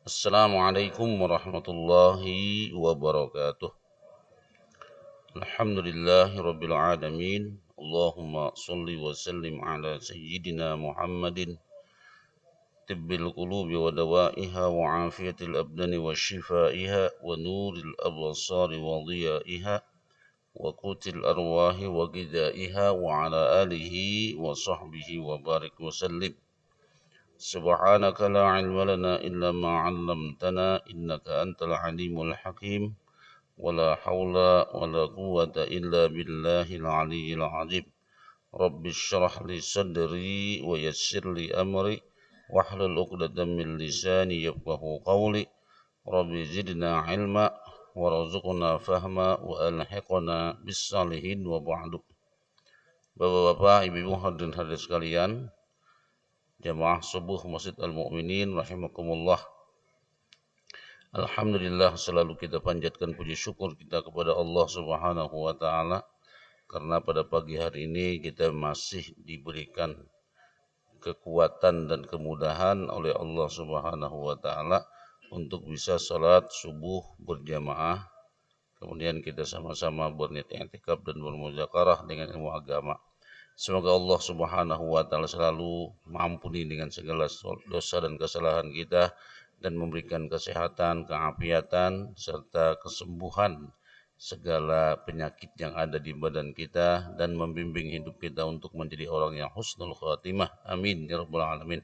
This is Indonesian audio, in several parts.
Assalamualaikum warahmatullahi wabarakatuh. Alhamdulillahi rabbil alamin. Allahumma salli wa sallim ala sayyidina Muhammadin tibbil qulubi wa dawaiha wa afiyatil abdani wa shifaiha wa nuril absari wa dhiyaiha wa qutil arwahi wa gidaiha wa ala alihi wa sahbihi wa barik wa sallim. Subhanaka la ilma lana illa ma 'allamtana innaka antal alimul hakim. ولا حول ولا قوة إلا بالله العلي العظيم رب اشرح لي صدري ويسر لي أمري واحلل عقدة من لساني يفقه قولي رب زدنا علما وارزقنا فهما وألحقنا بالصالحين وبعد. Bapak-bapak, ibu-ibu hadirin hadirat sekalian, jamaah subuh Masjid Al-Mu'minin rahimakumullah. Alhamdulillah, selalu kita panjatkan puji syukur kita kepada Allah Subhanahu wa taala karena pada pagi hari ini kita masih diberikan kekuatan dan kemudahan oleh Allah Subhanahu wa taala untuk bisa salat subuh berjamaah. Kemudian kita sama-sama berniat i'tikaf dan bermuzakarah dengan ilmu agama. Semoga Allah Subhanahu wa taala selalu mengampuni dengan segala dosa dan kesalahan kita dan memberikan kesehatan, keafiatan, serta kesembuhan segala penyakit yang ada di badan kita dan membimbing hidup kita untuk menjadi orang yang husnul khatimah. Amin ya rabbal alamin.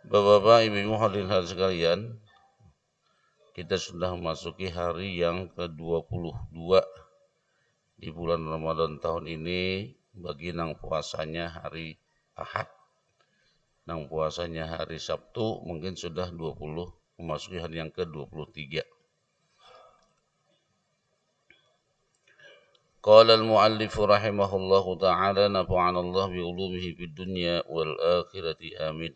Bapak-bapak, ibu-ibu hadirin hadirat sekalian, kita sudah memasuki hari yang ke-22 di bulan Ramadan tahun ini. Bagi nang puasanya hari Ahad, nang puasanya hari Sabtu, mungkin sudah 20, memasuki hari yang ke-23. Qala al-muallif rahimahullahu ta'ala nafa'ana Allah bi ulumihi fid dunya wal akhirati amin.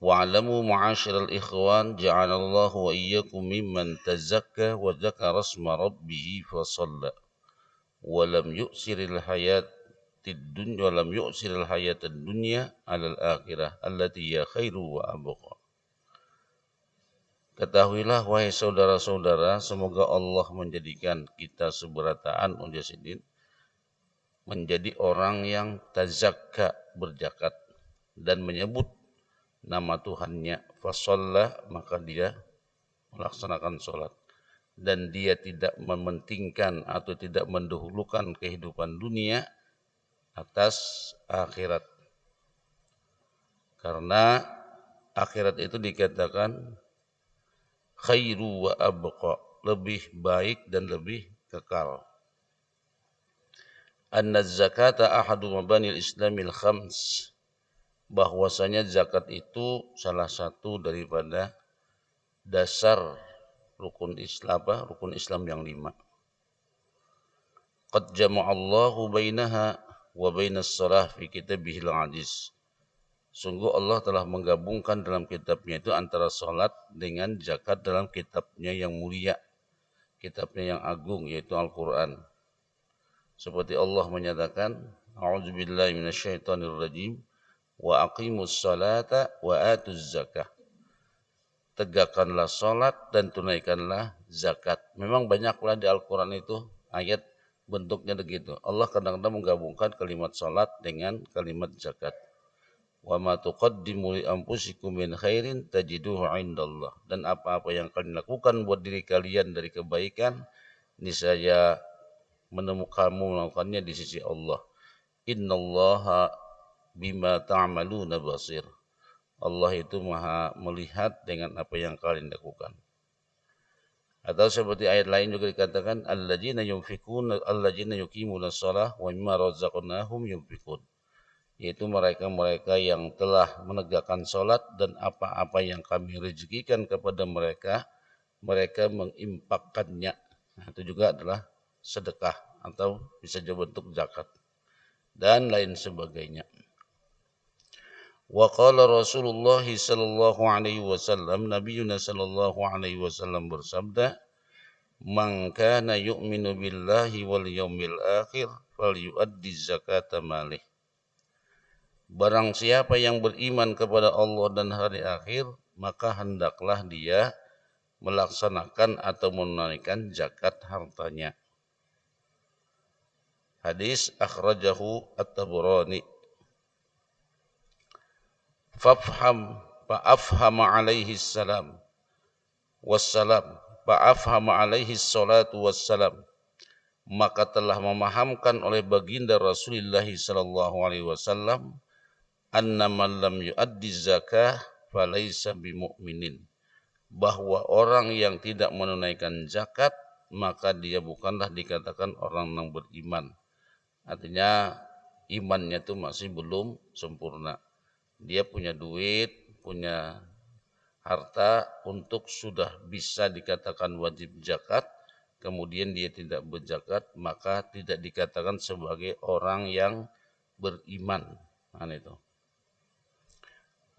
Wa'lamu ma'asyiral ikhwan ja'alallahu wa iyyakum mimman tazakka wa dzakara asma rabbih fa shalla wa lam yu'siril hayat ولم يؤثر الحياة الدنيا على الآخرة التي هي خير وأبقى. Ketahuilah wahai saudara-saudara, semoga Allah menjadikan kita seberataan unjasidin menjadi orang yang tazakka, berzakat, dan menyebut nama Tuhannya, fasalla, maka dia melaksanakan sholat, dan dia tidak mementingkan atau tidak mendahulukan kehidupan dunia atas akhirat. Karena akhirat itu dikatakan khairu wa abqa, lebih baik dan lebih kekal. Anna zakata ahadu mabanil islamil khams, bahwasanya zakat itu salah satu daripada dasar rukun Islam yang 5. Qad jama'allahu bainaha wa bainas salah fi kitabihil aziz. Sungguh Allah telah menggabungkan dalam kitabnya itu antara salat dengan zakat dalam kitabnya yang mulia, kitabnya yang agung, yaitu Al-Quran. Seperti Allah menyatakan, a'udzubillahi minasyaitonir rajim, wa aqimus salata wa atuz zakah. Tegakkanlah salat dan tunaikanlah zakat. Memang banyaklah di Al-Quran itu ayat bentuknya begitu. Allah kadang-kadang menggabungkan kalimat salat dengan kalimat zakat. Wa ma tuqaddimu li anfusikum min khairin tajiduhu 'indallah. Dan apa-apa yang kalian lakukan buat diri kalian dari kebaikan, niscaya melakukannya di sisi Allah. Innallaha bima ta'maluna basir. Allah itu Maha melihat dengan apa yang kalian lakukan. Atau seperti ayat lain juga dikatakan alladzina yuqimuna shalah wa mimma razaqnahum yunfiqun, yaitu mereka-mereka yang telah menegakkan salat dan apa-apa yang kami rezekikan kepada mereka, mereka menginfakkannya. Nah, itu juga adalah sedekah atau bisa juga bentuk zakat dan lain sebagainya. Wa qala Rasulullah sallallahu alaihi wasallam, Nabiyuna sallallahu alaihi wasallam bersabda, "Man kana yu'minu billahi wal yaumil akhir falyu'addi zakata malih." Barang siapa yang beriman kepada Allah dan hari akhir, maka hendaklah dia melaksanakan atau menunaikan zakat hartanya. Hadis akhrajahu At-Tabrani. Fa'afhama alaihi salam wassalam. Fa'afhama alaihi salatu wassalam. Maka telah memahamkan oleh baginda Rasulullah sallallahu alaihi wasallam, anna man lam yuaddi zakah falaysa bimu'minin, bahwa orang yang tidak menunaikan zakat maka dia bukanlah dikatakan orang yang beriman. Artinya imannya itu masih belum sempurna. Dia punya duit, punya harta untuk sudah bisa dikatakan wajib zakat, kemudian dia tidak berzakat, maka tidak dikatakan sebagai orang yang beriman. Nah, itu.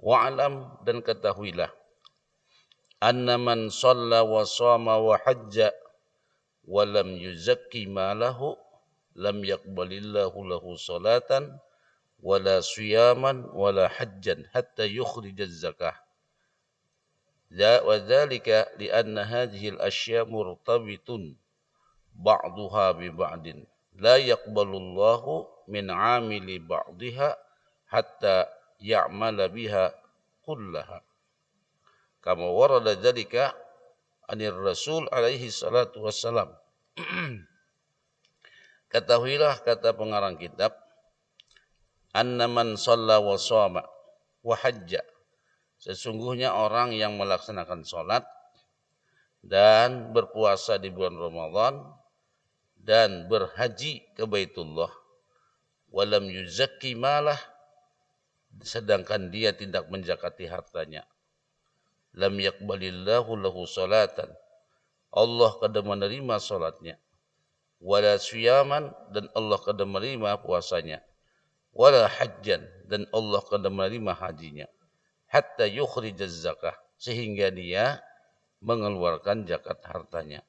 Wa'alam, dan ketahuilah, anna man shalla wa shama wa hajja wa lam yuzakki malahu lam yaqbalillahu lahu salatan wala siyaman wala hajjan hatta yukhrija zakah. Wa dzalika li anna hadhihi al-ashya murtabitun ba'daha bi ba'din la yaqbalullahu min 'amili ba'daha hatta ya'mala biha kullaha. Kama warada dzalika anir Rasul alaihi salatu wassalam. Ketahuilah, kata pengarang kitab, anna man shalla wa shama wa hajja, sesungguhnya orang yang melaksanakan sholat dan berpuasa di bulan Ramadan dan berhaji ke Baitullah, walam yuzakki malah, sedangkan dia tidak menzakati hartanya, lam yaqbalillahu lahu salatan, Allah kada menerima salatnya, wala siyaman, dan Allah kada menerima puasanya, wala hajjan, dan Allah kada menerima hajinya, hatta yukhrijaz zakah, sehingga dia mengeluarkan zakat hartanya.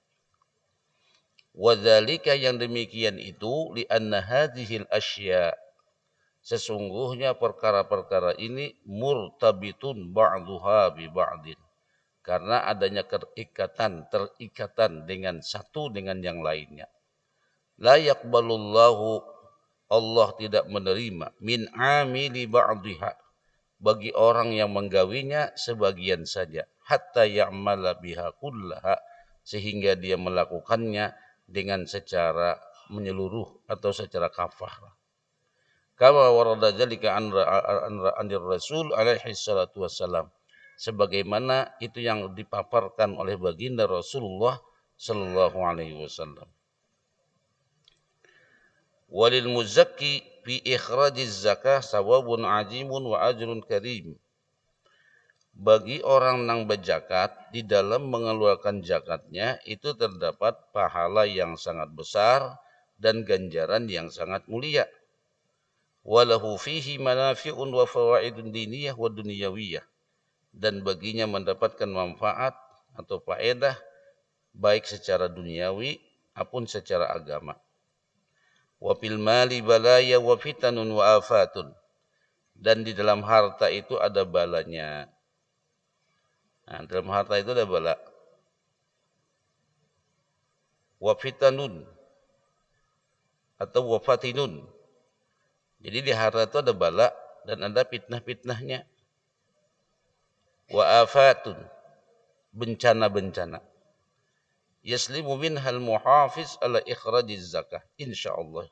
Wadzalika, yang demikian itu, li anna hadhil asya, sesungguhnya perkara-perkara ini murtabitun ba'duha bi ba'din, karena adanya terikatan dengan satu dengan yang lainnya. La yaqbalullahu, Allah tidak menerima, min amili ba'diha, bagi orang yang menggawinya sebagian saja, hatta ya'mala biha kullaha, sehingga dia melakukannya dengan secara menyeluruh atau secara kafah. Kama warada dzalika anir Rasul alaihi salatu wassalam, sebagaimana itu yang dipaparkan oleh baginda Rasulullah sallallahu alaihi wasallam. Walil muzakki fi ikhrajiz zakah sawabun azimun wa ajrun karim. Bagi orang yang berzakat, di dalam mengeluarkan zakatnya itu terdapat pahala yang sangat besar dan ganjaran yang sangat mulia. Walahu fihi manafi'un wa fawaidun diniyah wa dunyawiyah, dan baginya mendapatkan manfaat atau faedah baik secara duniawi maupun secara agama. Wa fil mali balaya wa fitanun wa afatun, dan di dalam harta itu ada balanya. Nah, dalam harta itu ada bala. Wa fitanun atau wa fatinun. Jadi di harta itu ada bala dan ada fitnah-fitnahnya. Wa afatun, bencana-bencana. Yaslimu minhal muhafiz ala ikhrajiz zakah, insyaallah.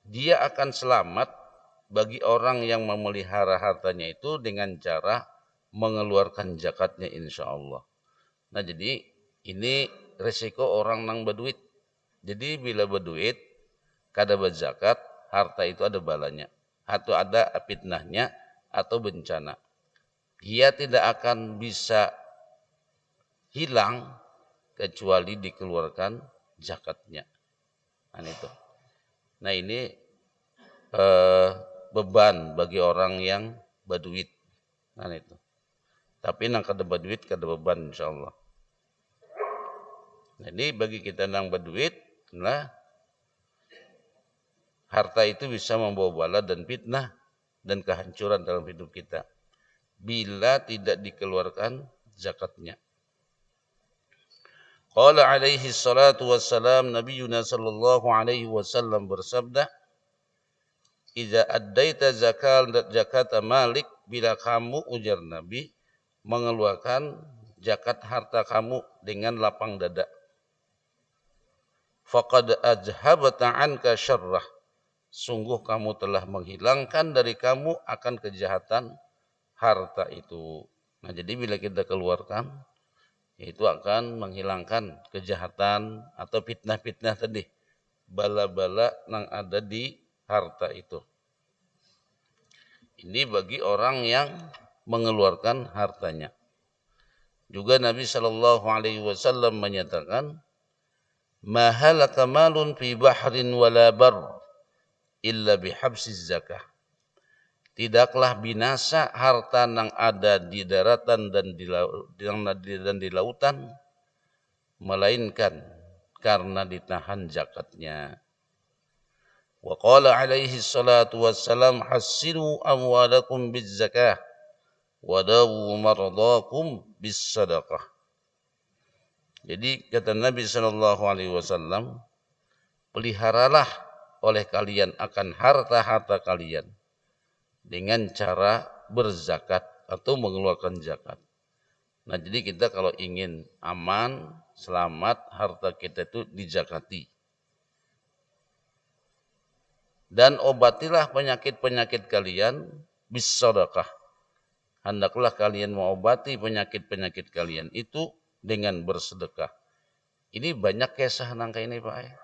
Dia akan selamat bagi orang yang memelihara hartanya itu dengan cara mengeluarkan zakatnya, insyaallah. Nah, jadi ini resiko orang yang berduit. Jadi bila berduit kada berzakat, harta itu ada balanya, atau ada fitnahnya atau bencana. Dia tidak akan bisa hilang kecuali dikeluarkan zakatnya. Nah, itu. Nah, ini beban bagi orang yang berduit. Nah, itu. Tapi nang kada berduit kada beban, insyaallah. Jadi bagi kita yang berduit, nah Harta itu bisa membawa bala dan fitnah dan kehancuran dalam hidup kita bila tidak dikeluarkan zakatnya. Qala alaihi salatu wassalam, Nabiyuna sallallahu alaihi wasallam bersabda, "Idza addaita zakat malik," bila kamu, ujar Nabi, mengeluarkan zakat harta kamu dengan lapang dada, faqad ajhabta anka syarrah, sungguh kamu telah menghilangkan dari kamu akan kejahatan harta itu. Nah, jadi bila kita keluarkan, itu akan menghilangkan kejahatan atau fitnah-fitnah tadi, bala-bala yang ada di harta itu. Ini bagi orang yang mengeluarkan hartanya. Juga Nabi Shallallahu Alaihi Wasallam menyatakan, "Ma halaka malun fi bahrin wala bar illa bihabsiz zakah." Tidaklah binasa harta yang ada di daratan dan di lautan, melainkan karena ditahan zakatnya. Wa qala alaihi salatu wassalam, "Hassinu amwalakum biz zakah wa dawu maradakum bis sadaqah." Jadi kata Nabi sallallahu alaihi wasallam, peliharalah oleh kalian akan harta-harta kalian dengan cara berzakat atau mengeluarkan zakat. Nah, jadi kita kalau ingin aman, selamat, harta kita itu dizakati. Dan obatilah penyakit-penyakit kalian bis sedekah. Hendaklah kalian mengobati penyakit-penyakit kalian itu dengan bersedekah. Ini banyak kisah nangka ini, Pak.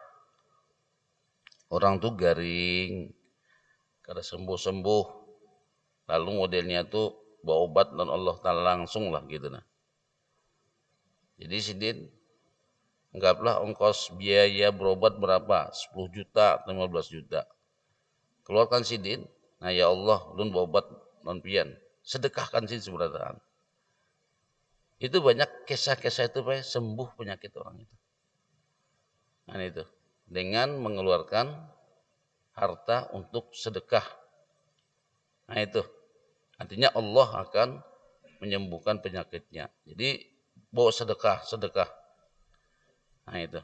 Orang tuh garing, kada sembuh-sembuh, lalu modelnya tuh bawa obat dan Allah Ta'ala langsung lah gitu. Nah. Jadi sidin, anggaplah ongkos biaya berobat berapa? 10 juta atau 15 juta. Keluarkan sidin, nah ya Allah, lun berobat non pian, sedekahkan sidin seberataan. Itu banyak kisah-kisah itu, Pak, sembuh penyakit orang itu. Nah itu, dengan mengeluarkan harta untuk sedekah. Nah itu, artinya Allah akan menyembuhkan penyakitnya. Jadi bawa sedekah. Nah itu.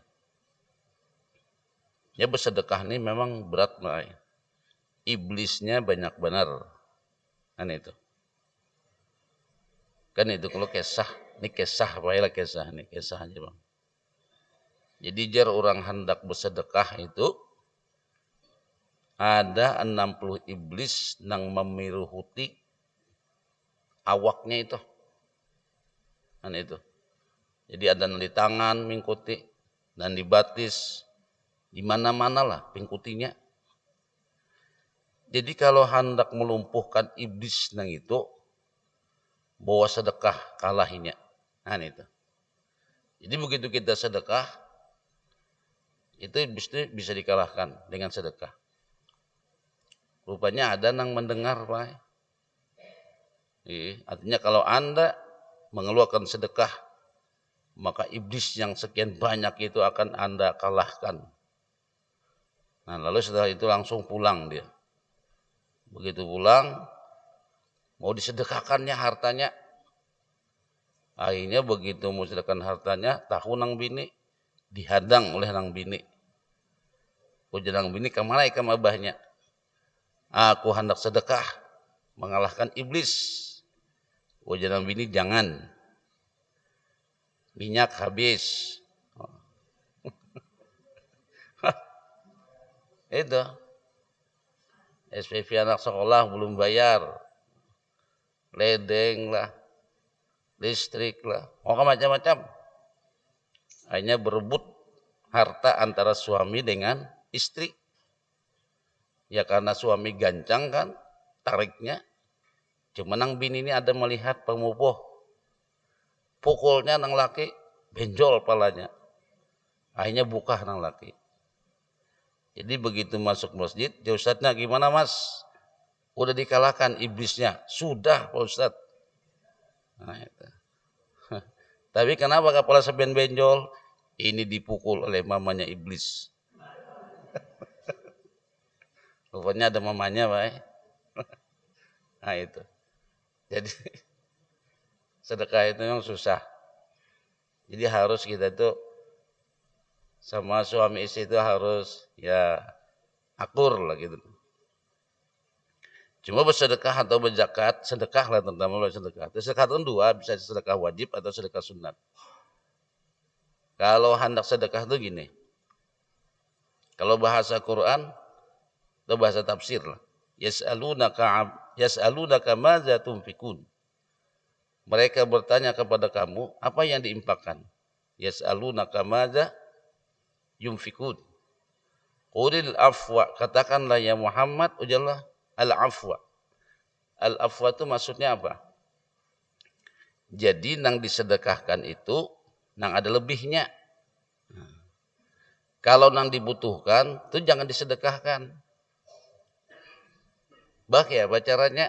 Ya bersedekah ini memang berat, Pak. Iblisnya banyak benar. Kan itu. Kan itu kalau kisah, ini kisah, baiklah kisah ini, kisah aja, Bang. Jadi jar orang hendak bersedekah itu ada 60 iblis yang memiruhuti awaknya itu. Kan itu. Jadi ada di tangan mengikuti dan di batis, di mana-mana lah pengikutinya. Jadi kalau hendak melumpuhkan iblis nang itu, bawa sedekah kalahinya. Nah itu. Jadi begitu kita sedekah, itu iblis itu bisa dikalahkan dengan sedekah. Rupanya ada yang mendengar, Pak. Artinya kalau Anda mengeluarkan sedekah, maka iblis yang sekian banyak itu akan Anda kalahkan. Nah, lalu setelah itu langsung pulang dia. Begitu pulang, mau disedekahkannya hartanya. Akhirnya begitu mau sedekahkan hartanya, tahu nang bini, dihadang oleh nang bini. Ujar nang bini, kemana ikam abahnya? Aku hendak sedekah, mengalahkan iblis. Ujar nang bini, jangan. Minyak habis. Itu. SPP anak sekolah belum bayar. Ledeng lah. Listrik lah. Macam-macam. Hanya berebut harta antara suami dengan istri. Ya karena suami gancang kan, tariknya. Cuma nang bini ini ada melihat pemupuh. Pukulnya nang laki, benjol palanya. Akhirnya buka nang laki. Jadi begitu masuk masjid, ya Ustadznya gimana Mas? Udah dikalahkan iblisnya. Sudah Pak Ustadz. Nah, itu. Tapi kenapa kepala seben benjol? Ini dipukul oleh mamanya iblis. Rupanya ada mamanya, Pak. Nah itu. Jadi sedekah itu memang susah. Jadi harus kita tuh sama suami istri itu harus ya akur lah gitu. Cuma bersedekah atau berzakat, sedekah lah terutama bersedekah. Sedekah itu dua, bisa sedekah wajib atau sedekah sunat. Kalau hendak sedekah itu gini. Kalau bahasa Quran atau bahasa tafsir lah. Yas'alunaka madza tunfikun. Mereka bertanya kepada kamu, apa yang diinfakkan? Yas'alunaka madza yunfikun. Qulil afwa, katakanlah ya Muhammad, ujarlah al-afwa. Al-afwa itu maksudnya apa? Jadi nang disedekahkan itu nang ada lebihnya. Kalau nang dibutuhkan itu jangan disedekahkan. Ya, caranya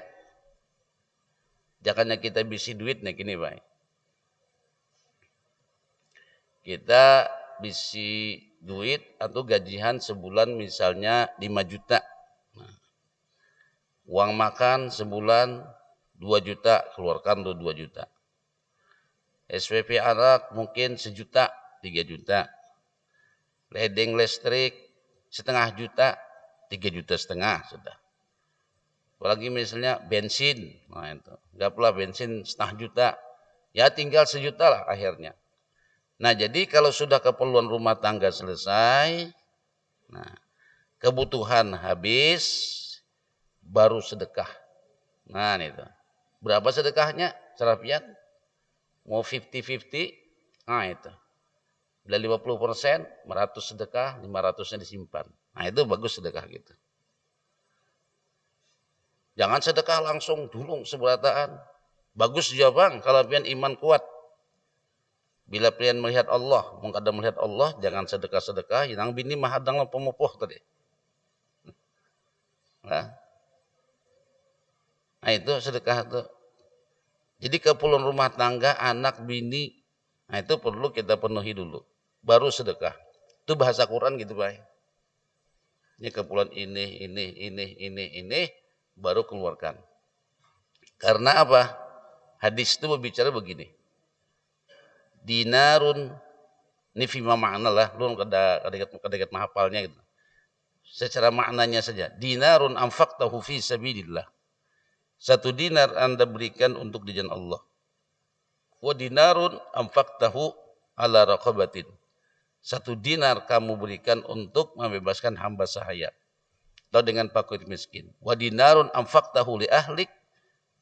jangannya kita bisi duit nih gini, Pak. Kita bisi duit atau gajian sebulan misalnya 5 juta. Nah, uang makan sebulan 2 juta, keluarkan 2 juta. SPP anak mungkin 1 juta, 3 juta. Ledeng listrik 0,5 juta, 3 juta setengah sudah. Apalagi misalnya bensin, nah itu. Enggak pula bensin 0,5 juta. Ya tinggal 1 juta lah akhirnya. Nah, jadi kalau sudah keperluan rumah tangga selesai, nah, kebutuhan habis, baru sedekah. Nah, itu. Berapa sedekahnya? Serapian? Mau 50-50? Nah, itu. Bila 50%, 100 sedekah, 500-nya disimpan. Nah, itu bagus sedekah gitu. Jangan sedekah langsung dulu seberataan. Bagus juga, Bang, kalau pian iman kuat. Bila pian melihat Allah, mengkadang melihat Allah, jangan sedekah-sedekah, yang bini mahadang pemupuh tadi. Nah, itu sedekah itu. Jadi keperluan rumah tangga, anak, bini, nah itu perlu kita penuhi dulu. Baru sedekah. Itu bahasa Quran gitu, Pak. Ini keperluan ini, baru keluarkan. Karena apa? Hadis itu berbicara begini. Dinarun, ini fima makna lah, lu kadang menghafalnya gitu. Secara maknanya saja. Dinarun anfaqtahu fi sabilillah. 1 dinar Anda berikan untuk di jalan Allah. Wa dinarun anfaqtahu ala raqabatin. 1 dinar kamu berikan untuk membebaskan hamba sahaya atau dengan fakir miskin. Wa dinarun anfaqtahu li ahlik,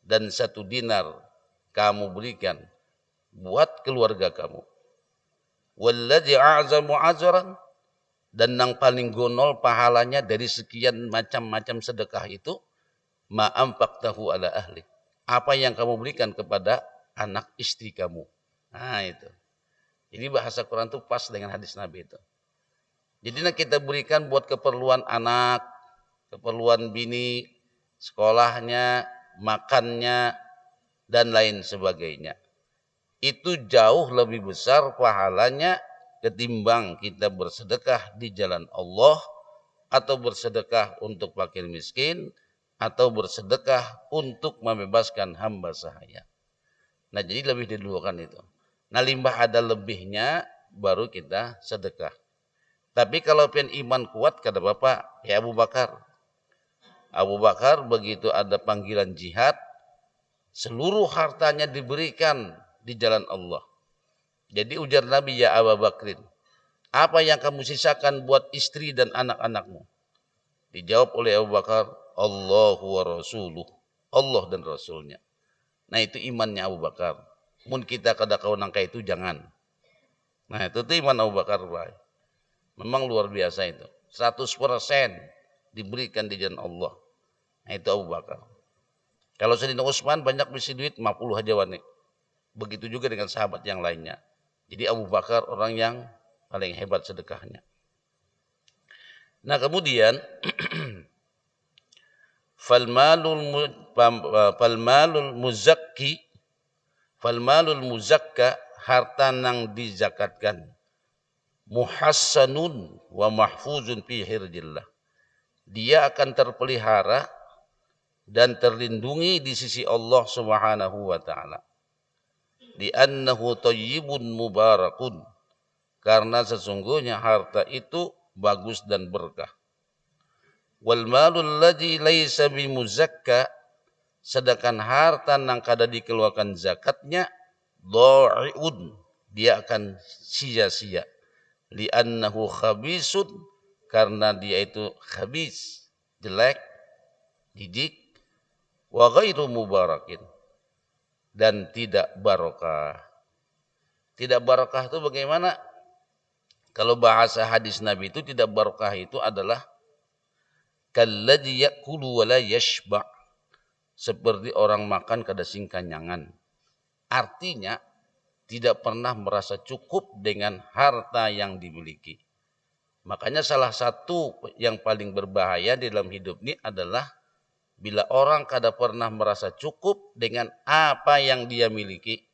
dan 1 dinar kamu berikan buat keluarga kamu. Walladzi a'zamu ajran, dan yang paling gonol pahalanya dari sekian macam-macam sedekah itu, ma anfaqtahu ala ahlik. Apa yang kamu berikan kepada anak istri kamu. Nah, itu. Jadi bahasa Quran itu pas dengan hadis Nabi itu. Jadi kita berikan buat keperluan anak, keperluan bini, sekolahnya, makannya, dan lain sebagainya. Itu jauh lebih besar pahalanya ketimbang kita bersedekah di jalan Allah, atau bersedekah untuk fakir miskin, atau bersedekah untuk membebaskan hamba sahaya. Nah, jadi lebih didulukan itu. Nah, limbah ada lebihnya baru kita sedekah. Tapi kalau pian iman kuat, kata Bapak, ya Abu Bakar. Abu Bakar begitu ada panggilan jihad, seluruh hartanya diberikan di jalan Allah. Jadi ujar Nabi, ya Abu Bakrin, apa yang kamu sisakan buat istri dan anak-anakmu? Dijawab oleh Abu Bakar, Allahu wa rasuluh. Allah dan Rasulnya. Nah, itu imannya Abu Bakar. Mun kita kada kau nangka itu jangan. Nah, itu tuh iman Abu Bakar, Pak. Memang luar biasa itu. 100% diberikan di jalan Allah. Nah, itu Abu Bakar. Kalau Sayyidina Utsman banyak bisi duit 50 aja wani. Begitu juga dengan sahabat yang lainnya. Jadi Abu Bakar orang yang paling hebat sedekahnya. Nah, kemudian falmalul muzakka, harta nang dizakatkan, muhassanun wa mahfuzun fi hirdillah, dia akan terpelihara dan terlindungi di sisi Allah Subhanahu wa taala. Li'annahu thayyibun mubarakun, karena sesungguhnya harta itu bagus dan berkah. Wal malul ladzi laisa bimuzakka, sedangkan harta yang kada dikeluarkan zakatnya, dha'iun, dia akan sia-sia. Li'annahu khabisun, karena dia itu khabis, jelek, jijik, wa ghairu mubarakin, dan tidak barokah. Tidak barokah itu bagaimana? Kalau bahasa hadis Nabi itu tidak barokah itu adalah kalladzi ya'kulu wa la yashba', seperti orang makan kada sing kanyangan. Artinya tidak pernah merasa cukup dengan harta yang dimiliki. Makanya salah satu yang paling berbahaya di dalam hidup ini adalah bila orang kada pernah merasa cukup dengan apa yang dia miliki,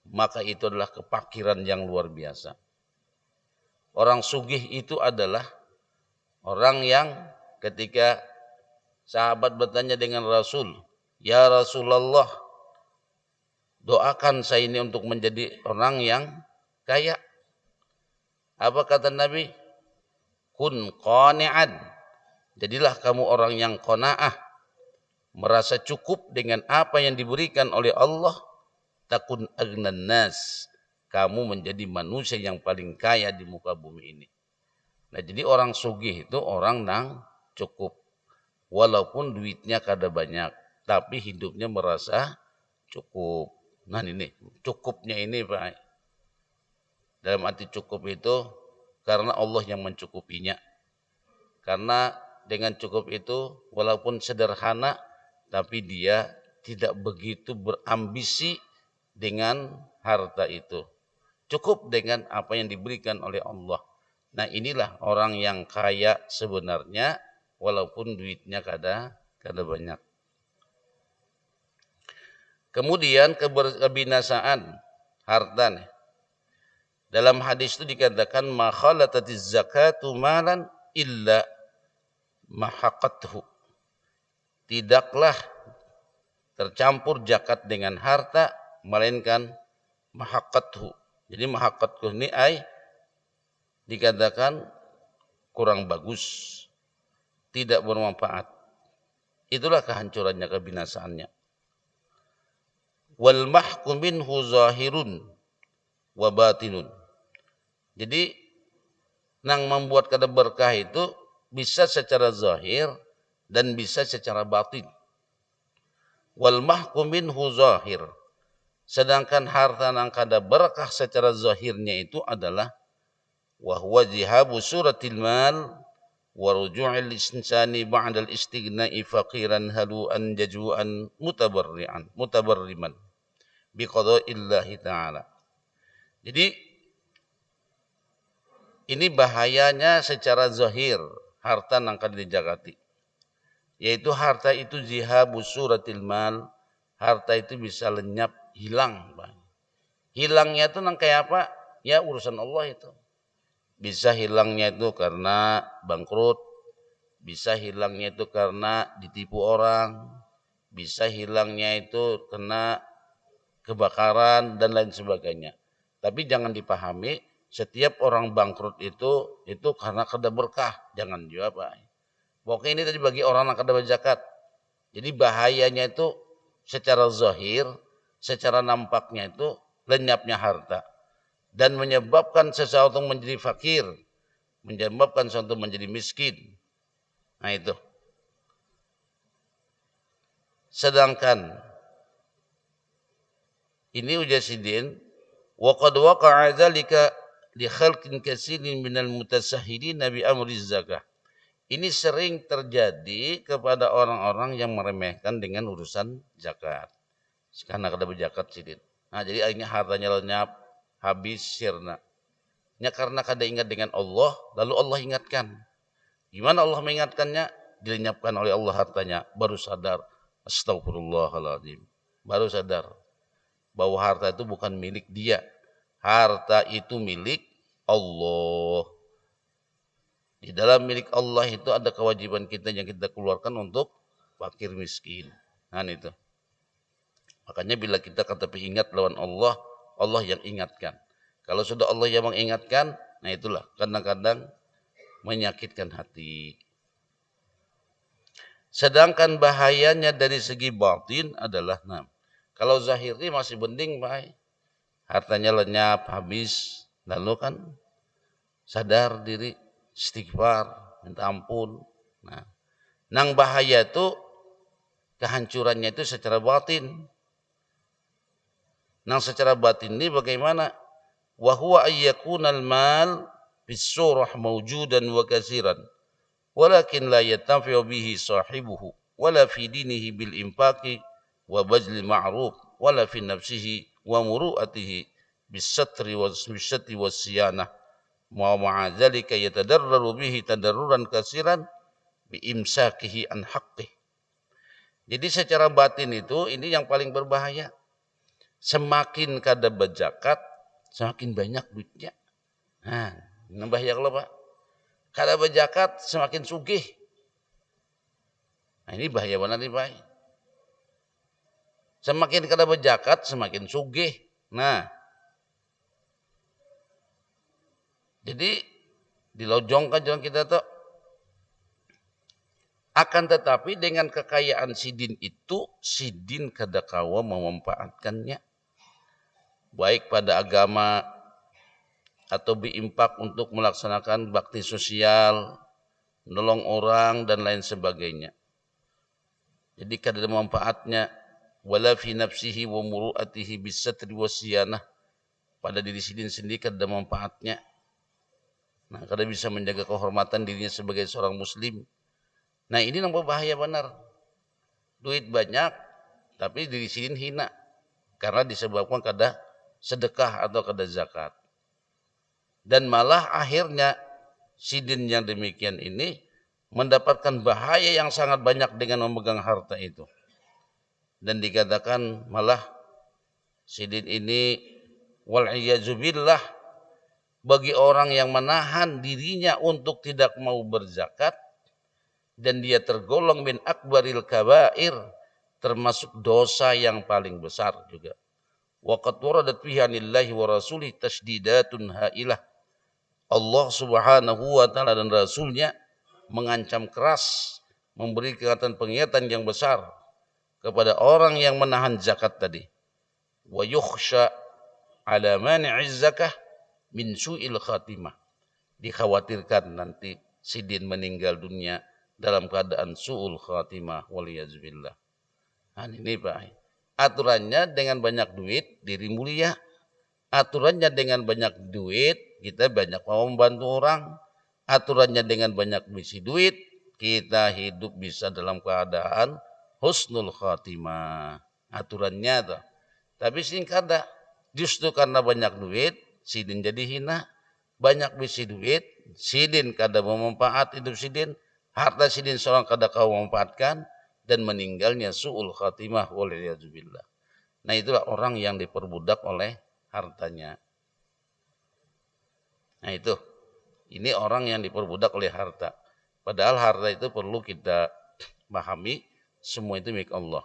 maka itu adalah kefakiran yang luar biasa. Orang sugih itu adalah orang yang ketika sahabat bertanya dengan Rasul, "Ya Rasulullah, doakan saya ini untuk menjadi orang yang kaya." Apa kata Nabi? Kun qani'an. Jadilah kamu orang yang qanaah, merasa cukup dengan apa yang diberikan oleh Allah. Takun agnan nas, kamu menjadi manusia yang paling kaya di muka bumi ini. Nah, jadi orang sugih itu orang yang cukup, walaupun duitnya kada banyak, tapi hidupnya merasa cukup. Nah ini cukupnya ini Pak, dalam arti cukup itu karena Allah yang mencukupinya. Karena dengan cukup itu walaupun sederhana, tapi dia tidak begitu berambisi dengan harta itu. Cukup dengan apa yang diberikan oleh Allah. Nah inilah orang yang kaya sebenarnya, walaupun duitnya kada banyak. Kemudian kebinasaan harta nih. Dalam hadis itu dikatakan ma khalatatiz zakatu malan illa mahaqathu. Tidaklah tercampur zakat dengan harta melainkan mahaqathu. Jadi mahaqathu ini dikatakan kurang bagus, tidak bermanfaat. Itulah kehancurannya, kebinasaannya. Wal mahkum minhu zahirun wa batinun. Jadi yang membuat kada berkah itu bisa secara zahir dan bisa secara batin. Wal mahkum minhu zahir. Sedangkan harta yang kada berkah secara zahirnya itu adalah wa huwa zihabu suratil mal wa ruju'il insani ba'da al-istighna'i faqiran halu'an jaju'an mutabarriman biqada'illahi ta'ala. Jadi ini bahayanya secara zahir harta yang kada dijagati. Yaitu harta itu zihabu suratil mal, harta itu bisa lenyap, hilang. Hilangnya itu nang kayak apa? Ya urusan Allah itu. Bisa hilangnya itu karena bangkrut, bisa hilangnya itu karena ditipu orang, bisa hilangnya itu karena kebakaran dan lain sebagainya. Tapi jangan dipahami setiap orang bangkrut itu karena kada berkah, jangan juga Pak. Pokoknya ini tadi bagi orang yang kada berzakat. Jadi bahayanya itu secara zahir, secara nampaknya itu lenyapnya harta dan menyebabkan seseorang menjadi fakir, menyebabkan seseorang menjadi miskin. Nah itu. Sedangkan ini ujasidin wa qad waqa'a dzalika li khalqin katsirin minal mutasahhilin bi amri zakah. Ini sering terjadi kepada orang-orang yang meremehkan dengan urusan zakat. Karena kada berzakat sidin. Nah, jadi akhirnya hartanya lenyap, habis sirna. Ya karena kada ingat dengan Allah, lalu Allah ingatkan. Gimana Allah mengingatkannya? Dilenyapkan oleh Allah hartanya, baru sadar. Astagfirullahaladzim. Baru sadar bahwa harta itu bukan milik dia. Harta itu milik Allah. Di dalam milik Allah itu ada kewajiban kita yang kita keluarkan untuk fakir miskin. Nah itu. Makanya bila kita kata ingat lawan Allah, Allah yang ingatkan. Kalau sudah Allah yang mengingatkan, nah itulah kadang-kadang menyakitkan hati. Sedangkan bahayanya dari segi batin adalah, nah, kalau zahiri masih mending, baik. Hartanya lenyap, habis, lalu kan sadar diri, istighfar, minta ampun. Nah, nang bahaya itu kehancurannya itu secara batin. Nang secara batin ini bagaimana? Wa huwa ayyakunal mal bisurah mawjudan wa kasiran walakin la yattafi'u bihi sahibuhu wala fi dinihi bil infaqi wa bazli ma'ruf wala fi nafsihi wa muru'atihi bis satri was siyanah wa ma'a dzalika yatadarraru bihi tadarruran kasiran bi imsakihi an haqqih. Jadi secara batin itu ini yang paling berbahaya. Semakin kada berzakat, semakin banyak duitnya. Nah, ini bahaya kalau Pak. Kada berzakat, semakin sugih. Nah, ini bahaya benar nih Pak. Semakin kada berzakat, semakin sugih. Nah, jadi dilojongkan jalan kita tuh. Akan tetapi dengan kekayaan sidin itu, sidin kada kawa memanfaatkannya. Baik pada agama atau berimpak untuk melaksanakan bakti sosial, menolong orang dan lain sebagainya. Jadi kada ada manfaatnya. Wala fi nafsihi wa muru'atihi bisatri wasiyanah. Pada diri sidin sendiri kada ada manfaatnya. Nah, kada bisa menjaga kehormatan dirinya sebagai seorang muslim. Nah, ini yang berbahaya benar. Duit banyak tapi diri sidin hina karena disebabkan kada sedekah atau kada zakat. Dan malah akhirnya sidin yang demikian ini mendapatkan bahaya yang sangat banyak dengan memegang harta itu. Dan dikatakan malah sidin ini wal'iyazubillah bagi orang yang menahan dirinya untuk tidak mau berzakat dan dia tergolong min akbaril kabair, termasuk dosa yang paling besar juga. Wa qad waradat fihi anillahi wa rasulih tasdidatun hailah. Allah Subhanahu wa taala dan rasulnya mengancam keras, memberi peringatan yang besar kepada orang yang menahan zakat tadi. Wa yukhsha ala mani'iz zakah min su'il khatimah. Dikhawatirkan nanti sidin meninggal dunia dalam keadaan su'ul khatimah waliyazubillah. Nah, ini Pak. Aturannya dengan banyak duit diri mulia. Aturannya dengan banyak duit kita banyak mau membantu orang. Aturannya dengan banyak misi duit kita hidup bisa dalam keadaan husnul khatimah. Aturannya tuh. Tapi singkat dah. Justru karena banyak duit sidin jadi hina. Banyak misi duit sidin kada memanfaat hidup sidin. Harta sidin seorang kada kau memanfaatkan dan meninggalnya su'ul khatimah wal'iyazubillah. Nah, itulah orang yang diperbudak oleh hartanya. Nah, itu. Ini orang yang diperbudak oleh harta. Padahal harta itu perlu kita pahami semua itu milik Allah.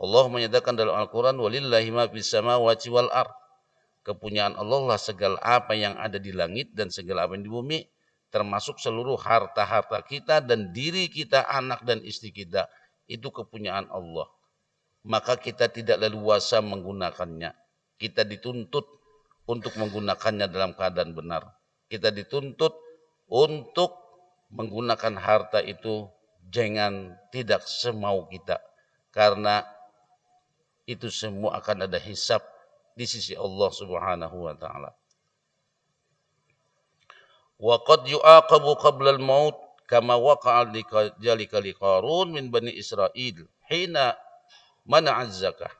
Allah menyatakan dalam Al-Qur'an walillahi ma fis samawati wal ard. Kepunyaan Allah lah segala apa yang ada di langit dan segala apa yang di bumi, termasuk seluruh harta-harta kita dan diri kita, anak dan istri kita. Itu kepunyaan Allah. Maka kita tidak leluasa menggunakannya. Kita dituntut untuk menggunakannya dalam keadaan benar. Kita dituntut untuk menggunakan harta itu jangan tidak semau kita. Karena itu semua akan ada hisab di sisi Allah Subhanahu wa taala. Wa qad yu'aqabu qabla al-maut kama waqa'a dzalika li Qarun min bani Israil hina mana'az zakah.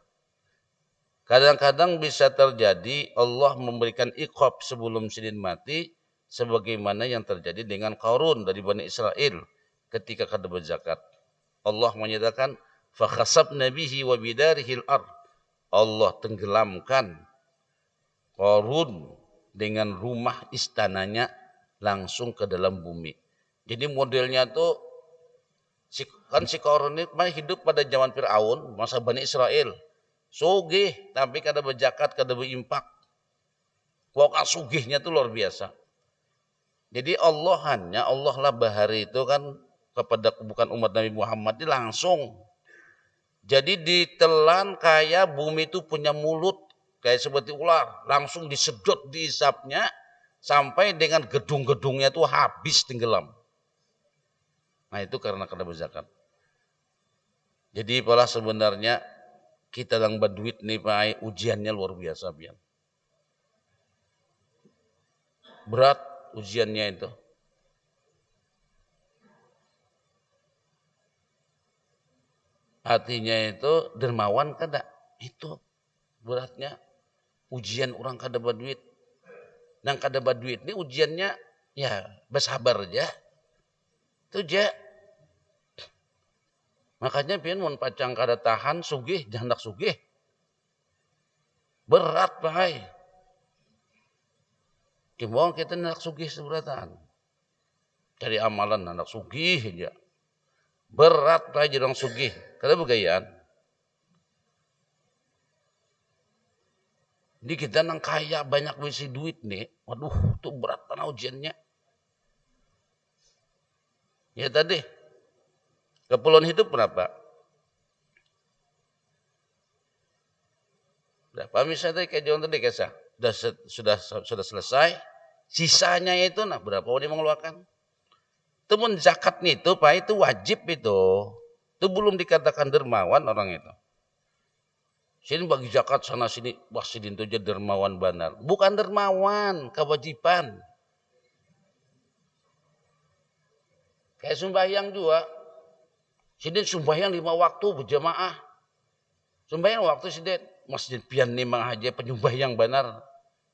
Kadang-kadang bisa terjadi Allah memberikan iqab sebelum sidin mati sebagaimana yang terjadi dengan Qarun dari Bani Israel ketika kada berzakat. Allah menyatakan fa khasabna bihi wa bidarihil ard. Allah tenggelamkan Qarun dengan rumah istananya langsung ke dalam bumi. Jadi modelnya tuh si Qarun ini hidup pada zaman Firaun, masa Bani Israel. Sugih tapi kada berzakat, kada berimpak. Pokoknya sugihnya tuh luar biasa. Jadi Allah lah bahari itu kan kepada bukan umat Nabi Muhammad ini langsung. Jadi ditelan kayak bumi itu punya mulut kayak seperti ular, langsung disedot dihisapnya sampai dengan gedung-gedungnya itu habis tenggelam. Nah itu karena kada berzakat. Jadi pola sebenarnya kita yang berduit nih Pak, ujiannya luar biasa Pian. Berat ujiannya itu. Artinya itu dermawan kada. Itu beratnya ujian orang kada berduit. Nang kada berduit ini ujiannya ya bersabar aja. Itu aja. Makanya pian mun pacang kada tahan sugih, jandak sugih. Berat Pak. Timbang kita nak sugih seberatan. Cari amalan anak sugih aja. Berat Pak jadi orang sugih. Kada begayaan. Jadi kita nang kaya banyak bisi duit nih. Waduh, itu berat pana ujiannya. Ya tadi. Kepulauan hidup berapa? Berapa misalnya tadi kayak jalan tadi kisah. Sudah selesai. Sisanya itu nah berapa dia mengeluarkan? Temun zakat nih itu Pak itu wajib itu. Itu belum dikatakan dermawan orang itu. Sini bagi zakat sana sini, wah sidin itu jadi dermawan benar. Bukan dermawan, kewajiban. Kayak sembahyang juga. Sidin sembahyang 5 waktu berjamaah. Sembahyang waktu sidin masjid pian nimang aja penyembahyang benar.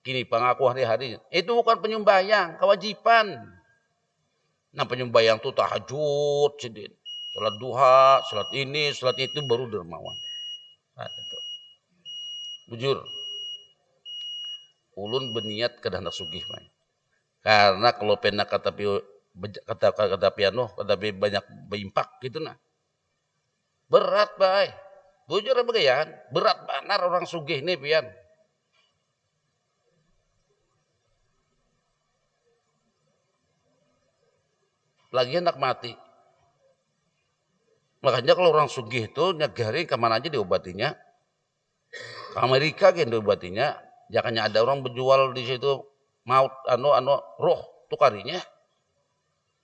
Kini pengaku hari-hari. Itu bukan penyembahyang, kewajiban. Nah penyembahyang itu tahajud sidin. Salat duha, salat ini, salat itu baru dermawan. Nah, itu. Bujur, ulun berniat ke hendak sugih main. Karena kalau pena kata piano, kata banyak berimpak gitu nah. Berat bay. Bujur begayaan, berat benar orang sugih nih pian. Lagi hendak mati. Makanya kalau orang sugih itu nyagari kemana aja diobatinya. Ke Amerika kan diobatinya. Jangannya ada orang berjual di situ maut roh tukarinya.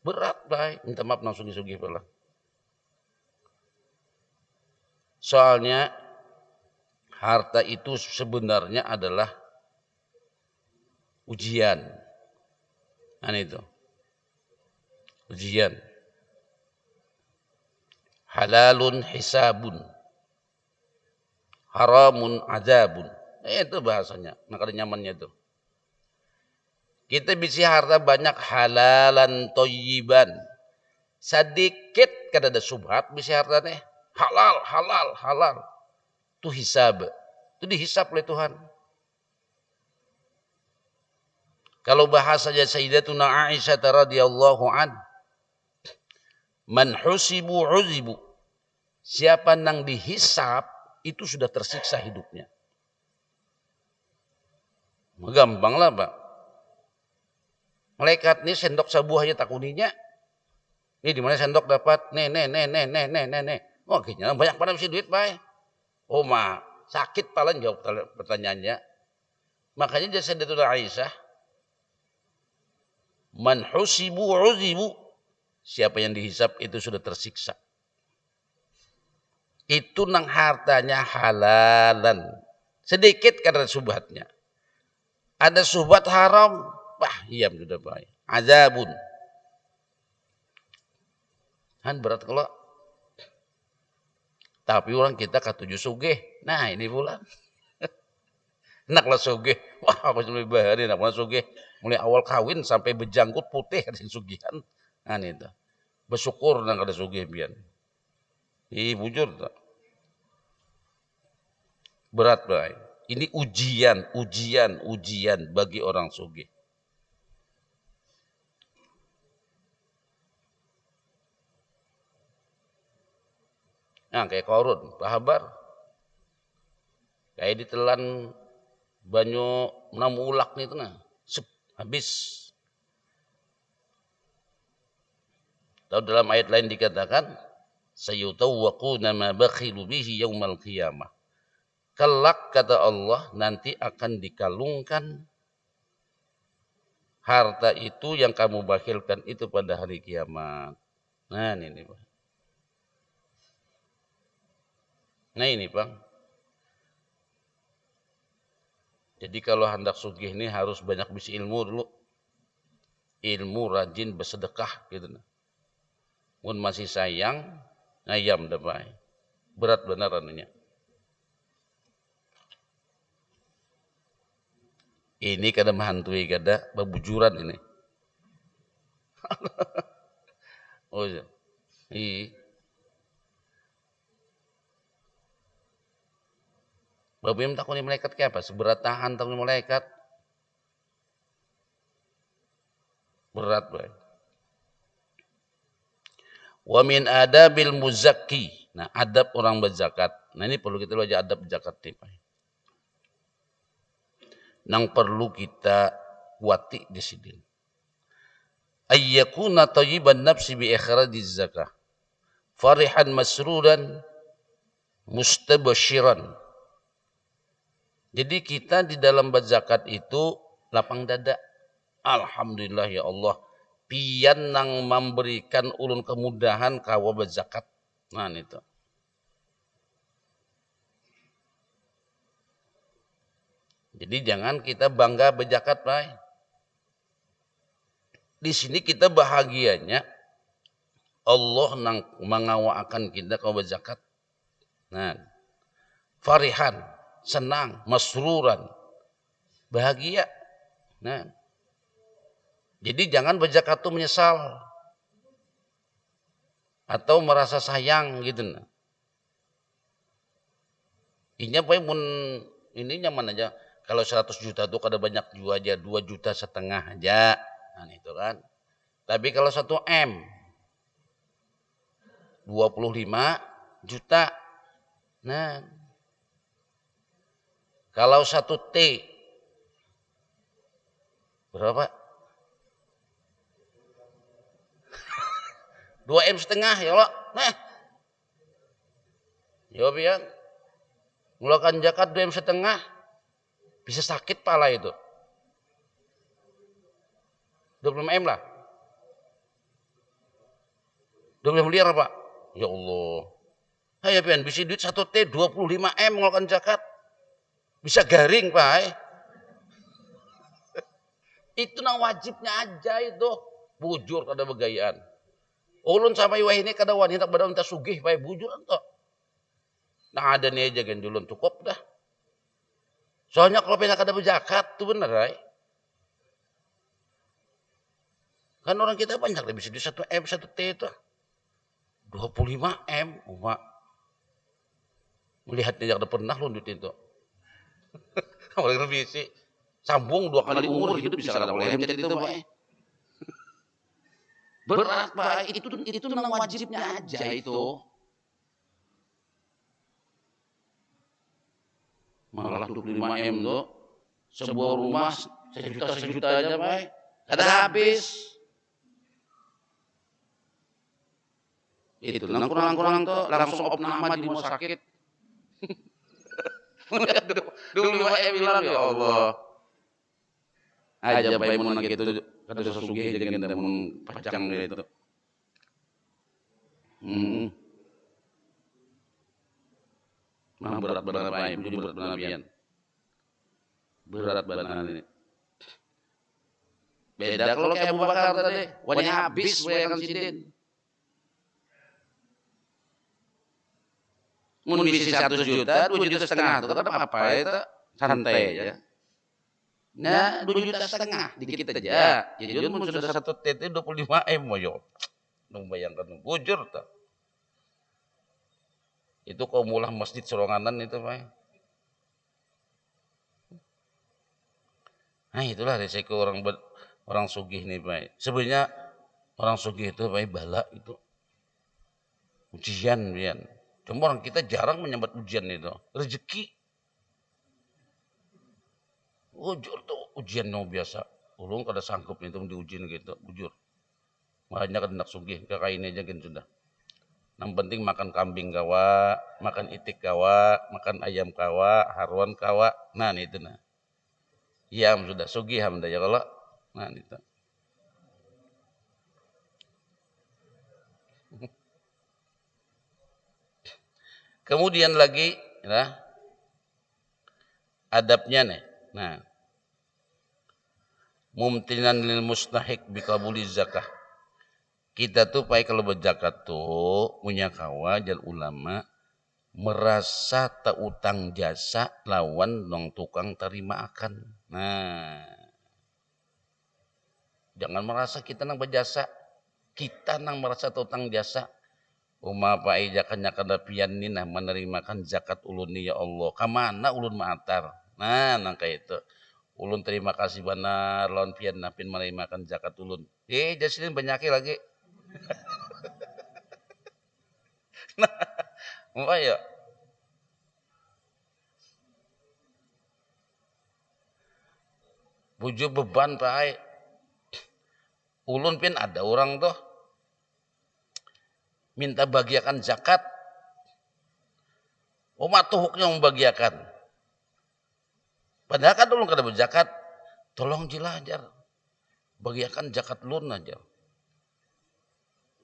Berat baik. Minta maaf nang sugih-sugih pula. Soalnya harta itu sebenarnya adalah ujian. Nah itu. Ujian. Halalun hisabun. Haramun azabun. Itu bahasanya. Nah kada nyamannya itu. Kita bisa harta banyak halalan toyiban. Sedikit kada ada subhat bisa harta nih. Halal. Itu hisab. Itu dihisab oleh Tuhan. Kalau bahasanya Sayyidatuna Aisyah radhiyallahu an, man husibu uzibu. Siapa nang dihisab itu sudah tersiksa hidupnya. Gampang lah Pak. Malaikat ini sendok sebuah aja takuninya. Ini di mana sendok dapat? Nih. Wah, kayaknya banyak pada bisa duit, Pak. Oh, mah sakit paling jawab pertanyaannya. Makanya dia Sayyidatuna Aisyah, man husibu uzibu. Siapa yang dihisap itu sudah tersiksa. Itu nang hartanya halalan. Sedikit karena subhatnya. Ada subhat haram. Wah, iya sudah baik. Azabun. Kan berat kalau. Tapi orang kita katuju sugih. Nah ini pula. Naklah sugih. Wah aku lebih bahari naklah sugih. Mulai awal kawin sampai berjanggut putih ada sugihan. Nah itu. Bersyukur nang ada sugih pian. Bujur tak. Berat baik. Ini ujian bagi orang sugih. Nah, kayak korun, bahabar. Kayak ditelan banyu namu ulak nih itu nah. Habis. Tahu dalam ayat lain dikatakan sayutawwaquna ma bakhilu bihi yaumal qiyamah. Kelak kata Allah nanti akan dikalungkan harta itu yang kamu bakhilkan itu pada hari kiamat. Nah ini Pak. Nah ini Bang. Jadi kalau hendak sugih ini harus banyak bisa ilmu dulu. Ilmu rajin bersedekah gitu. Mun masih sayang ngayam dah Pak. Berat benar anunya. Ini kada mahantui kada babujuran ini. Oh iya. Iya. Babim takuni malaikat kayak apa? Seberat tahan takuni malaikat. Berat baik. Wa min adabil muzakki. Nah, adab orang berzakat. Nah, ini perlu kita belajar adab zakat nih, Pak. Nang perlu kita kuati di sini. Ayyakuna tayyiban nafsi bi ikhrajiz zakah. Farihan masruran mustabashiran. Jadi kita di dalam berzakat itu lapang dada. Alhamdulillah ya Allah. Pian nang memberikan ulun kemudahan kawa berzakat. Nah itu. Jadi jangan kita bangga berzakat, Pak. Di sini kita bahagianya Allah nang mengawakan kita kawa berzakat. Nah, farihan, senang, masruran, bahagia. Nah, jadi jangan berzakat itu menyesal atau merasa sayang gitu. Ini apa pun ini nyaman aja. Kalau 100 juta itu kada banyak juga aja 2,5 juta aja. Nah itu kan. Tapi kalau 1 M 25 juta. Nah. Kalau 1 T berapa? 2,5 M ya Allah. Nah. Jawab ya. Mulakan zakat 2,5 M. Bisa sakit pala itu. 25 M lah. 25 miliar Pak. Ya Allah. Hai pian bisa duit 1 T 25 M melakukan zakat. Bisa garing Pak. Itu nang wajibnya aja itu. Bujur kada begayaan. Ulun sampai wah ini kada wanita pada minta sugih Pak bujur entok. Nah ada nih aja kan dulun cukup dah. Soalnya kalau pengen kada berzakat tuh bener Pak. Kan orang kita banyak lebih sedih 1 M 1 T itu. 25 M umat. Melihatnya yang pernah lu duit itu. Oleh revisi sambung 2 kali umur hidup bisa kada boleh menjadi itu Pak. Berat Pak, itu memang wajibnya aja itu. Malah 25 M tuh sebuah rumah 1 juta aja Pak. Kada habis. Itu nang kurang-kurang tuh langsung op nama di rumah sakit. 25 M bilang ya Allah. Aja bae mun gitu kada sesugih jadi kada mun pacang itu. Mah berat benar bae, jujur berat benar pian. Berat benar ini. Beda kalau kayak Abu Bakar tadi, wanya habis we kan sidin. Mun bisi 100 juta, 2,5 juta itu kan apa itu santai aja. Nah, 2,5 juta dikit aja. Jadi mun sudah 1 T 25 M yo. Nung bayangkan bujur ta. Itu kau mulah masjid Soronganan itu, Pak. Nah, itulah resiko orang sugih nih, Pak. Sebenarnya orang sugih itu Pak bala itu ujian pian. Cuma orang kita jarang menyambut ujian itu. Rezeki. Ujur tuh ujian yang biasa. Ulung kada sanggup itu diujiin gitu, bujur. Makanya kan nak sugih, kakak ini aja kan sudah. Yang penting makan kambing kawa, makan itik kawa, makan ayam kawa, haruan kawa. Nah itu nah. Iya sudah sugih hamda ya kalau. Nah itu. Kemudian lagi, ya, adabnya nih. Nah, mumtinan lil mustahik bikabuli zakah. Kita tuh pakai kalau berzakat tuh punya kawa dan ulama merasa tak utang jasa lawan nong tukang terima akan. Nah, jangan merasa kita nang berjasa, kita nang merasa tak utang jasa. Uma pai jakannya kadapian nina menerimakan zakat ulun ni ya Allah. Kamana ulun maatar. Nah, nang kayak itu. Ulun terima kasih benar lawan pian napin menerimakan zakat ulun. Jasilin banyak lagi. Nah, ya. Bujuk beban pai. Ulun pin ada orang tuh minta bagiakan zakat. Umat tuh huknya membagiakan. Padahal kan ulun kada berzakat. Tolong jilajar. Bagiakan zakat ulun aja.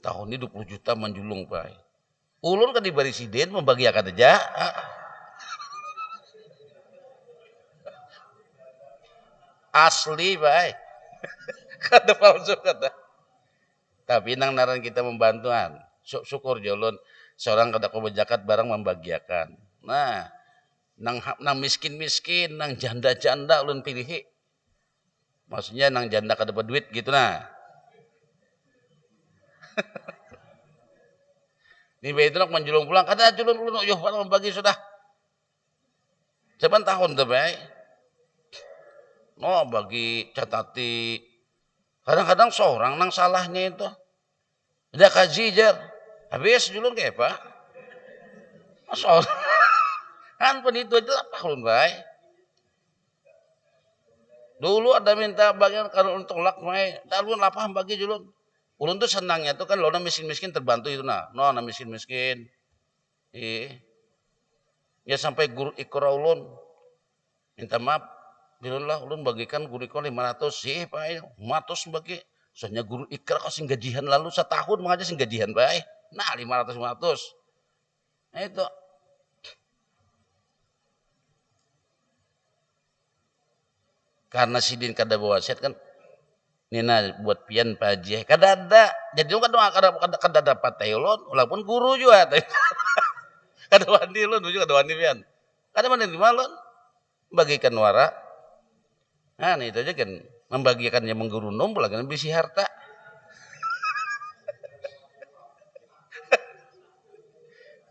Tahun ini 20 juta menjulung pai. Ulun kan diberi siden membagiakan aja. Asli pai. Kada palsu kata. Tapi nang naran kita membantuan. Syukur jolon seorang kada kau berzakat barang membagiakan. Nah, nang miskin-miskin, nang janda-janda ulun pilih. Maksudnya nang janda kada berduit gitu nah. Ni bayi itu nak menjulung pulang, kada julun ulun yo membagi sudah. Sepan tahun tuh bayi. No bagi catati. Kadang-kadang seorang nang salahnya itu. Dia kaji jar. Habis julun kayak apa? Seorang. Kan pun itu aja lah ulun bayi. Dulu ada minta bagian kalau untuk lak mai, ulun lapah bagi julun. Ulun tuh senangnya tuh kan lo miskin-miskin terbantu itu nah. No miskin-miskin. Ya sampai guru ikra ulun minta maaf. Bilullah ulun bagikan guru ikra 500 sih Pak. 500 bagi. Soalnya guru ikra kau sing gajian lalu setahun mengajar sing gajian Pak. Nah 500. Nah itu. Karena sidin kada bawa set kan Nina buat pian paji kada ada. Jadi kan kada dapat taylon walaupun guru juga. Kada wani ulun juga kada wani pian. Kada wani malon bagikan wara. Nah itu aja kan membagikannya menggurundung pula kan bisi harta.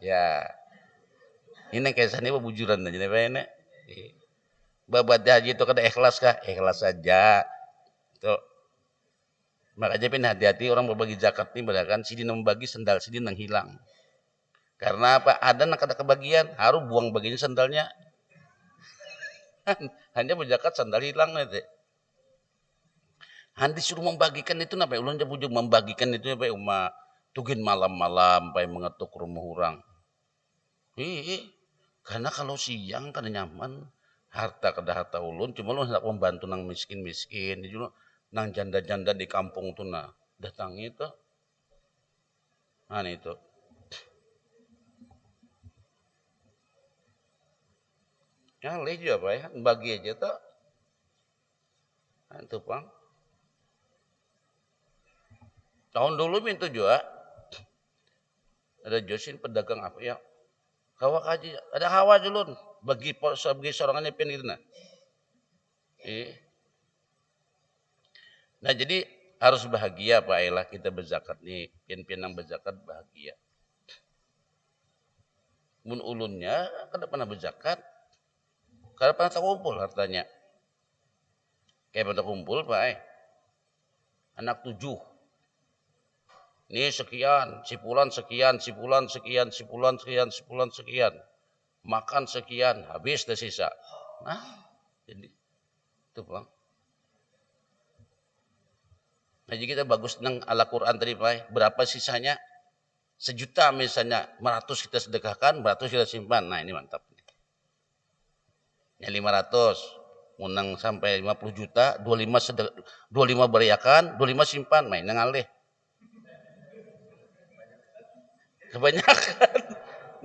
Ya, ini kesannya bujuran aja nih Pak ini. Babat haji itu kada ikhlas kah? Ikhlas saja. Tuh. Makanya pin hati-hati orang berbagi zakat ini kan sidin membagi sendal sidin yang hilang. Karena apa? Ada nak ada kebagian, harus buang bagian sendalnya. Hanya berzakat sandal hilang nanti. Handi suruh membagikan itu napa? Ulun aja bujuk membagikan itu apa? Uma tugin malam-malam sampai mengetuk rumah orang. Karena kalau siang kada nyaman, harta kada harta ulun, cuma ulun hendak membantu nang miskin-miskin, juga nang janda-janda di kampung tuh nah, datang itu. Nah itu. Ya leh juga apa ya, bagi aja tuh. Nah, itu Bang. Tahun dulu minta juga ada Josin pedagang apa ya? Kawa kaji, ada hawa dulu bagi sorangannya pin gitu nah. Nah jadi harus bahagia Pak Elah kita berzakat nih, pian-pian yang berzakat bahagia. Mun ulunnya kada pernah berzakat, kada pernah terkumpul hartanya. Kayak pada kumpul Pak anak 7. Ini sekian, cipulan sekian, cipulan sekian, cipulan sekian, cipulan sekian. Makan sekian, habis dah sisa. Nah, jadi itu Bang. Jadi kita bagus nang ala Quran tadi Pak. Berapa sisanya? 1.000.000 misalnya, 100 kita sedekahkan, 100 kita simpan. Nah, ini mantap. Ya 500, unang sampai 50 juta, 25 25 beriakan, 25 simpan, main ngalih. Kebanyakan.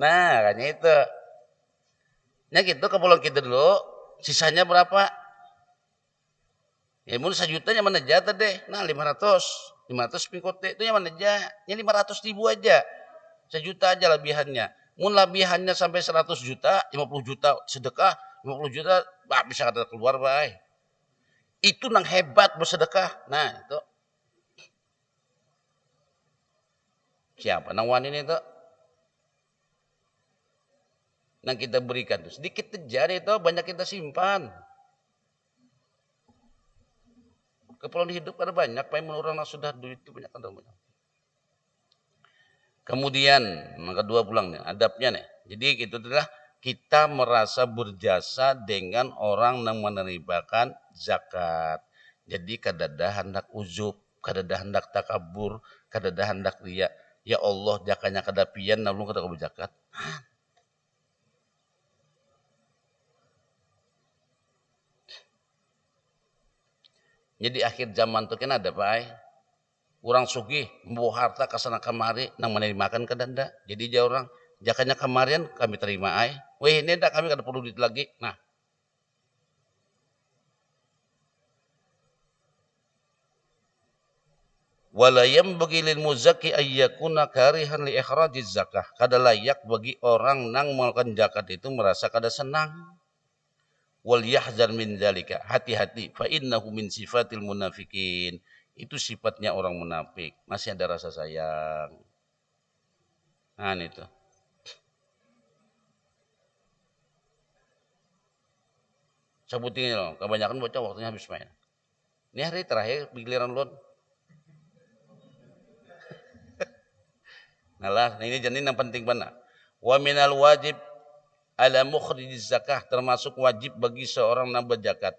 Nah, kayaknya itu. Ya gitu keperluan kita dulu, sisanya berapa? Ya mun 1.000.000-nya mana jatah deh. Nah, 500 pingkote itu yang mana aja. Ya 500.000 aja. 1.000.000 aja lebihannya. Mun lebihannya sampai 100 juta, 50 juta sedekah, 50 juta bah, bisa ada keluar baik. Itu nang hebat bersedekah. Nah, itu. Siapa nang wanita itu? Nang kita berikan tuh sedikit aja itu banyak kita simpan. Keperluan hidup ada banyak, pak menurut orang sudah duit itu banyak ada banyak. Kemudian yang kedua pulangnya, adabnya nih. Jadi itu adalah kita merasa berjasa dengan orang yang menerimakan zakat. Jadi kadada hendak ujub, kadada hendak takabur, kadada hendak riya. Ya Allah jakanya kadapian namun kada berzakat. Jadi akhir zaman itu kan ada pak, orang sugih membawa harta kesana kemari nang menerimakan kadanda. Jadi dia orang jakanya kemarian kami terima ay. Weh ini dah kami kada perlu duit lagi. Nah, walayam bagi lil muzaki ayyakuna karihan li ikhrajiz zakah. Kada layak bagi orang nang melakukan zakat itu merasa kada senang. Wal yahzar min zalika, hati-hati fa innahu min sifatil munafikin. Itu sifatnya orang munafik, masih ada rasa sayang. Nah itu. Sebutin loh, kebanyakan bocah waktunya habis main. Ini hari terakhir giliran loan. Nah ini jadi yang penting benar. Wa minal wajib ala mukhrijiz zakah, termasuk wajib bagi seorang yang berzakat.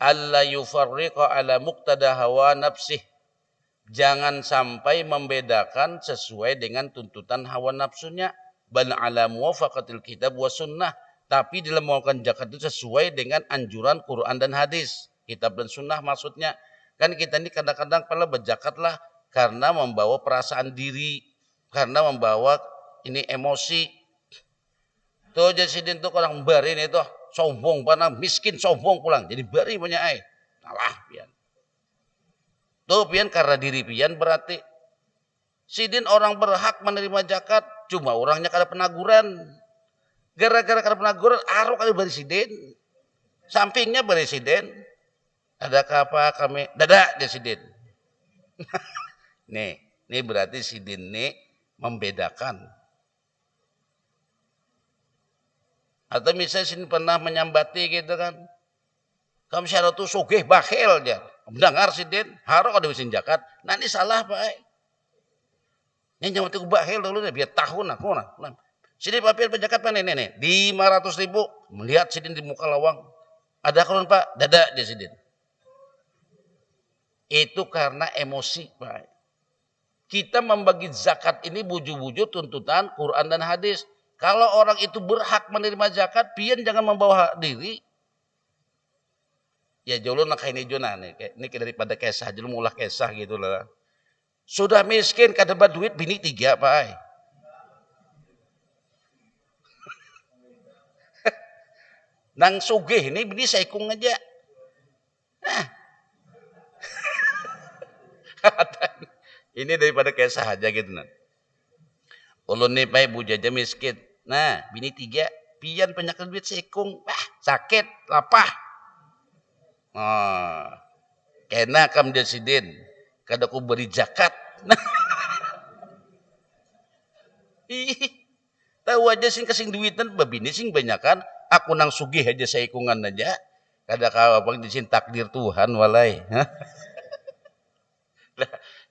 Alla yufarriqa ala muqtada hawa nafsih. Jangan sampai membedakan sesuai dengan tuntutan hawa nafsunya. Bal ala muwafaqatil kitab wa sunnah. Tapi dalam melakukan zakat itu sesuai dengan anjuran Quran dan hadis. Kitab dan sunnah maksudnya. Kan kita ini kadang-kadang pernah berjakatlah karena membawa perasaan diri. Karena membawa ini emosi. Tuh jadi tuh orang bari ini tuh sombong, karena miskin sombong pulang. Jadi bari punya ai. Alah pian. Tuh pian karena diri pian berarti sidin orang berhak menerima zakat, cuma orangnya kada penaguran. Gara-gara kada penaguran, aro kali bari sidin. Sampingnya bari sidin. Adakah apa kami? Dadak dia sidin. Nih berarti sidin nih membedakan. Atau misalnya sini pernah menyambati gitu kan. Kamu syarat tuh sugih bakhil aja. Mendengar sidin, harus ada mesin zakat. Nah ini salah pak. Ini nyambati ku bakhil dulu deh, biar tahun aku nah. Sini papir penjakat pak nih. 500.000. Melihat sidin di muka lawang. Ada kurun pak, dada dia sidin. Itu karena emosi pak. Kita membagi zakat ini buju-buju tuntutan Quran dan hadis. Kalau orang itu berhak menerima zakat, pian jangan membawa diri. Ya jolo nak ini jona nih, ini daripada kesah, jolo mulah kesah gitu lah. Sudah miskin kada duit bini 3 pak. Nang sugih ini bini saikung aja. Nah. Ini daripada kesah aja gitu nah. Ulun nih pak bujaja miskin. Nah, bini 3, pian penyakit duit sekung, sakit, lapah. Kena kam dia sidin, kada ku beri zakat. Tahu aja sing kasing duitan babini sing banyakan, aku nang sugih aja seikungan aja. Kada kawa bang disin takdir Tuhan walai.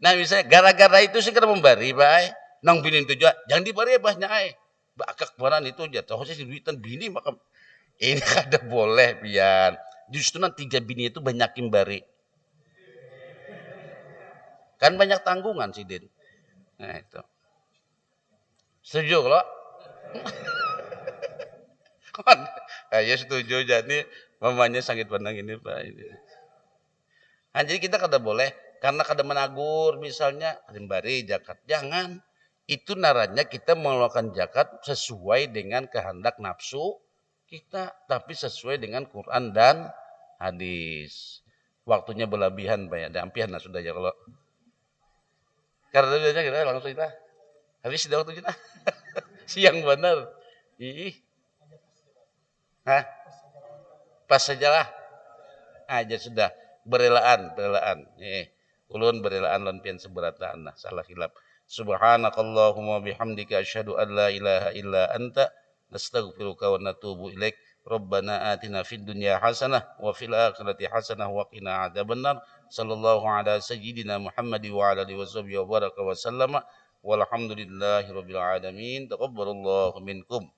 Nah misalnya gara-gara itu sih kena membari bae. Nang bini itu juga jangan dibari banyak ai. Bakak baran itu aja. Tahu sih duitan bini maka ini kada boleh pian. Justru nanti 3 bini itu banyakin bari. Kan banyak tanggungan sih Din. Nah itu. Setuju kalau? Ya setuju jadi mamanya sangat pandang ini Pak. Ini. Nah, jadi kita kada boleh karena kada menagur misalnya bari zakat. Jangan. Itu naranya kita mengeluarkan zakat sesuai dengan kehendak nafsu kita, tapi sesuai dengan Quran dan hadis. Waktunya berlebihan Pak ya. Dampian lah sudah ya kalau karena kita langsung kita habis sudah waktu kita. Siang benar. Ih. Hah? Pas sajalah. Aja sudah berelaan. Ulun berelaan lan pian seberataan nah salah hilap. Subhanakallahumma bihamdika asyhadu an la ilaha illa anta nastaghfiruka wa natubu ilaik. Rabbana atina fid dunya hasanah wa fil akhirati hasanah wa qina adzabannar. Sallallahu ala sayyidina Muhammad wa ala alihi washabihi wa baraka wa sallama. Walhamdulillahi rabbil alamin. Taqabbalallahu minkum.